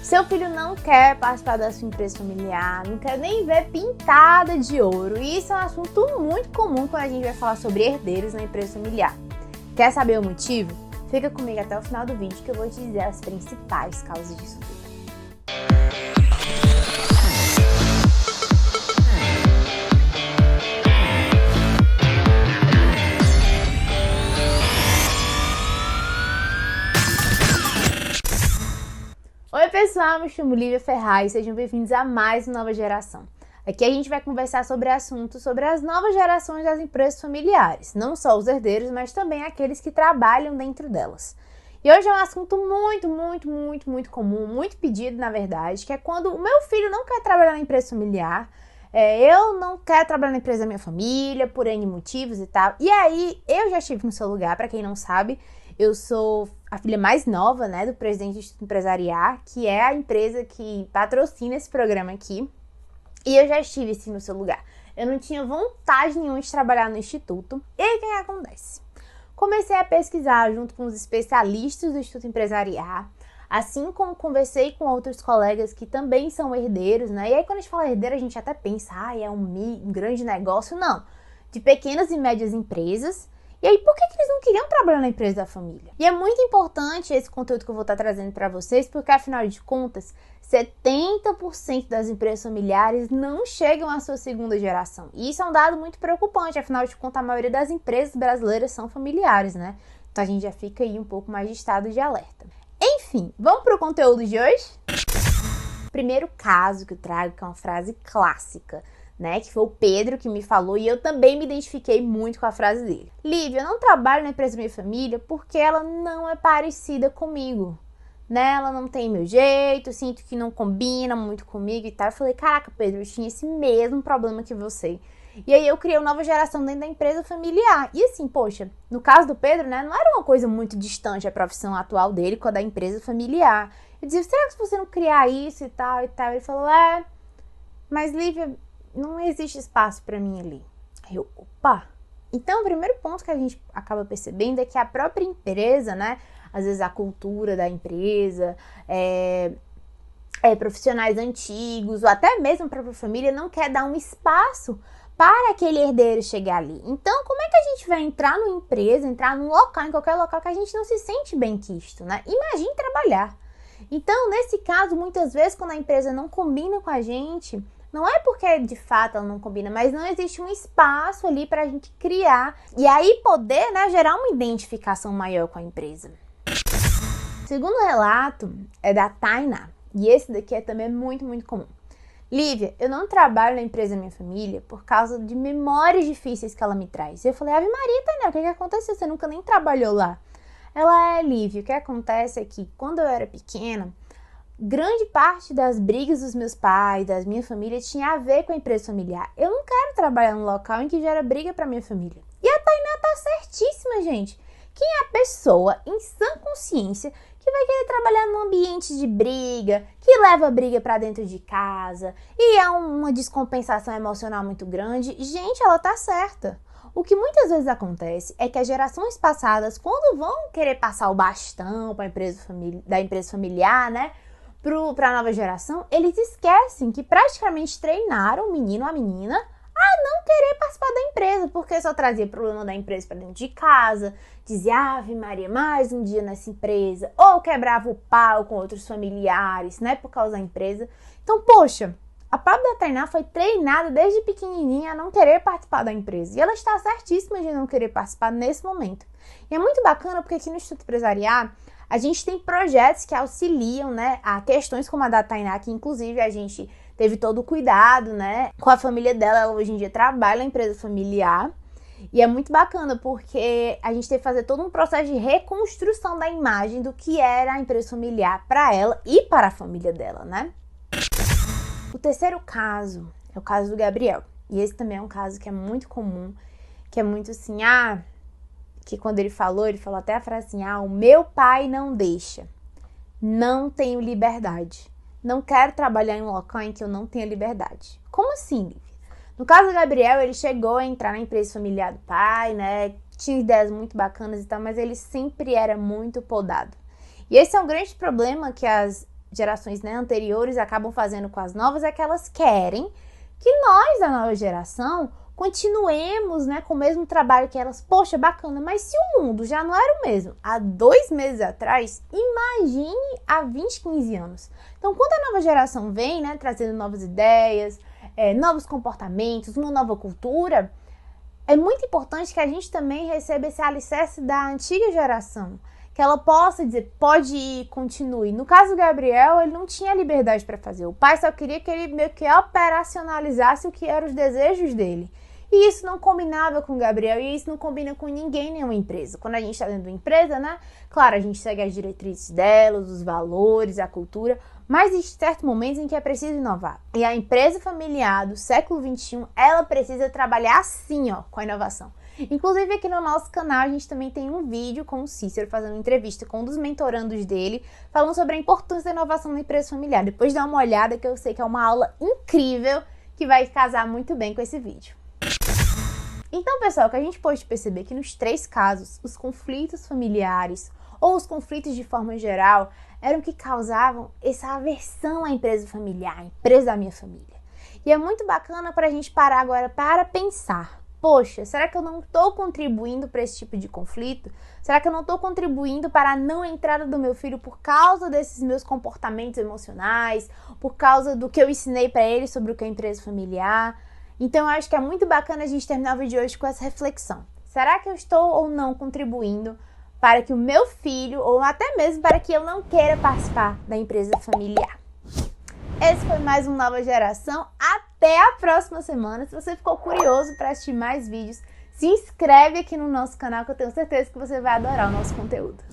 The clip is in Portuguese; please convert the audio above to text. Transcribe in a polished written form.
Seu filho não quer participar da sua empresa familiar, não quer nem ver pintada de ouro. E isso é um assunto muito comum quando a gente vai falar sobre herdeiros na empresa familiar. Quer saber o motivo? Fica comigo até o final do vídeo que eu vou te dizer as principais causas disso tudo. Oi pessoal, me chamo Lívia Ferraz, sejam bem-vindos a mais uma Nova Geração. Aqui a gente vai conversar sobre assuntos sobre as novas gerações das empresas familiares, não só os herdeiros, mas também aqueles que trabalham dentro delas. E hoje é um assunto muito comum, muito pedido na verdade, que é quando o meu filho não quer trabalhar na empresa familiar, eu não quero trabalhar na empresa da minha família, por N motivos e tal. E aí, eu já estive no seu lugar, para quem não sabe, eu sou a filha mais nova, né, do presidente do Instituto Empresariar, que é a empresa que patrocina esse programa aqui. E eu já estive, assim, no seu lugar. Eu não tinha vontade nenhuma de trabalhar no Instituto. E aí, o que acontece? Comecei a pesquisar junto com os especialistas do Instituto Empresariar, assim como conversei com outros colegas que também são herdeiros, né? E aí, quando a gente fala herdeiro, a gente até pensa, é um grande negócio. Não, de pequenas e médias empresas. E aí, por que eles não queriam trabalhar na empresa da família? E é muito importante esse conteúdo que eu vou estar trazendo para vocês, porque afinal de contas, 70% das empresas familiares não chegam à sua segunda geração. E isso é um dado muito preocupante, afinal de contas, a maioria das empresas brasileiras são familiares, né? Então a gente já fica aí um pouco mais de estado de alerta. Enfim, vamos para o conteúdo de hoje? Primeiro caso que eu trago, que é uma frase clássica, né, que foi o Pedro que me falou, e eu também me identifiquei muito com a frase dele. Lívia, eu não trabalho na empresa da minha família porque ela não é parecida comigo, né, ela não tem meu jeito, sinto que não combina muito comigo e tal. Eu falei, caraca, Pedro, eu tinha esse mesmo problema que você. E aí eu criei uma nova geração dentro da empresa familiar. E assim, poxa, no caso do Pedro, né, não era uma coisa muito distante a profissão atual dele com a da empresa familiar. Eu dizia, será que se você não criar isso e tal? Ele falou, mas Lívia, não existe espaço para mim ali. Aí eu, opa! Então, o primeiro ponto que a gente acaba percebendo é que a própria empresa, né? Às vezes a cultura da empresa, profissionais antigos, ou até mesmo a própria família, não quer dar um espaço para aquele herdeiro chegar ali. Então, como é que a gente vai entrar numa empresa, entrar num local, em qualquer local que a gente não se sente bem quisto, né? Imagine trabalhar. Então, nesse caso, muitas vezes, quando a empresa não combina com a gente, não é porque de fato ela não combina, mas não existe um espaço ali para a gente criar e aí poder, né, gerar uma identificação maior com a empresa. O segundo relato é da Tainá, e esse daqui é também muito comum. Lívia, eu não trabalho na empresa da minha família por causa de memórias difíceis que ela me traz. Eu falei, Ave Maria, Tainá, o que aconteceu? Você nunca nem trabalhou lá. Ela Lívia, o que acontece é que quando eu era pequena, grande parte das brigas dos meus pais, da minha família, tinha a ver com a empresa familiar. Eu não quero trabalhar num local em que gera briga pra minha família. E a Tainá tá certíssima, gente. Quem é a pessoa em sã consciência que vai querer trabalhar num ambiente de briga, que leva briga pra dentro de casa e há uma descompensação emocional muito grande? Gente, ela tá certa. O que muitas vezes acontece é que as gerações passadas, quando vão querer passar o bastão para da empresa familiar, né, para a nova geração, eles esquecem que praticamente treinaram o menino ou a menina a não querer participar da empresa, porque só trazia problema da empresa para dentro de casa, dizia, Ave Maria, mais um dia nessa empresa, ou quebrava o pau com outros familiares, né, por causa da empresa. Então, poxa, a própria Tainá foi treinada desde pequenininha a não querer participar da empresa. E ela está certíssima de não querer participar nesse momento. E é muito bacana porque aqui no Instituto Empresarial, a gente tem projetos que auxiliam, né, a questões como a da Tainá, que inclusive a gente teve todo o cuidado, né, com a família dela. Ela hoje em dia trabalha na empresa familiar. E é muito bacana porque a gente teve que fazer todo um processo de reconstrução da imagem do que era a empresa familiar para ela e para a família dela, né? O terceiro caso é o caso do Gabriel. E esse também é um caso que é muito comum, que é muito assim, que quando ele falou até a frase assim, o meu pai não deixa, não tenho liberdade, não quero trabalhar em um local em que eu não tenha liberdade. Como assim, Lívia? No caso do Gabriel, ele chegou a entrar na empresa familiar do pai, né, tinha ideias muito bacanas e tal, mas ele sempre era muito podado. E esse é um grande problema que as gerações, né, anteriores acabam fazendo com as novas é que elas querem que nós, da nova geração, continuemos, né, com o mesmo trabalho que elas. Poxa, bacana, mas se o mundo já não era o mesmo há 2 meses atrás, imagine há 20, 15 anos. Então, quando a nova geração vem, né, trazendo novas ideias, novos comportamentos, uma nova cultura, é muito importante que a gente também receba esse alicerce da antiga geração, que ela possa dizer, pode ir, continue. No caso do Gabriel, ele não tinha liberdade para fazer. O pai só queria que ele meio que operacionalizasse o que eram os desejos dele. E isso não combinava com o Gabriel, e isso não combina com ninguém em nenhuma empresa. Quando a gente está dentro de uma empresa, né? Claro, a gente segue as diretrizes delas, os valores, a cultura, mas existem certos momentos em que é preciso inovar. E a empresa familiar do século XXI, ela precisa trabalhar assim, ó, com a inovação. Inclusive aqui no nosso canal a gente também tem um vídeo com o Cícero fazendo uma entrevista com um dos mentorandos dele, falando sobre a importância da inovação na empresa familiar. Depois dá uma olhada que eu sei que é uma aula incrível que vai casar muito bem com esse vídeo. Então, pessoal, o que a gente pode perceber é que nos 3 casos, os conflitos familiares ou os conflitos de forma geral eram que causavam essa aversão à empresa familiar, à empresa da minha família. E é muito bacana para a gente parar agora para pensar. Poxa, será que eu não estou contribuindo para esse tipo de conflito? Será que eu não estou contribuindo para a não entrada do meu filho por causa desses meus comportamentos emocionais, por causa do que eu ensinei para ele sobre o que é empresa familiar? Então, eu acho que é muito bacana a gente terminar o vídeo de hoje com essa reflexão. Será que eu estou ou não contribuindo para que o meu filho, ou até mesmo para que eu não queira participar da empresa familiar? Esse foi mais um Nova Geração. Até a próxima semana. Se você ficou curioso para assistir mais vídeos, se inscreve aqui no nosso canal que eu tenho certeza que você vai adorar o nosso conteúdo.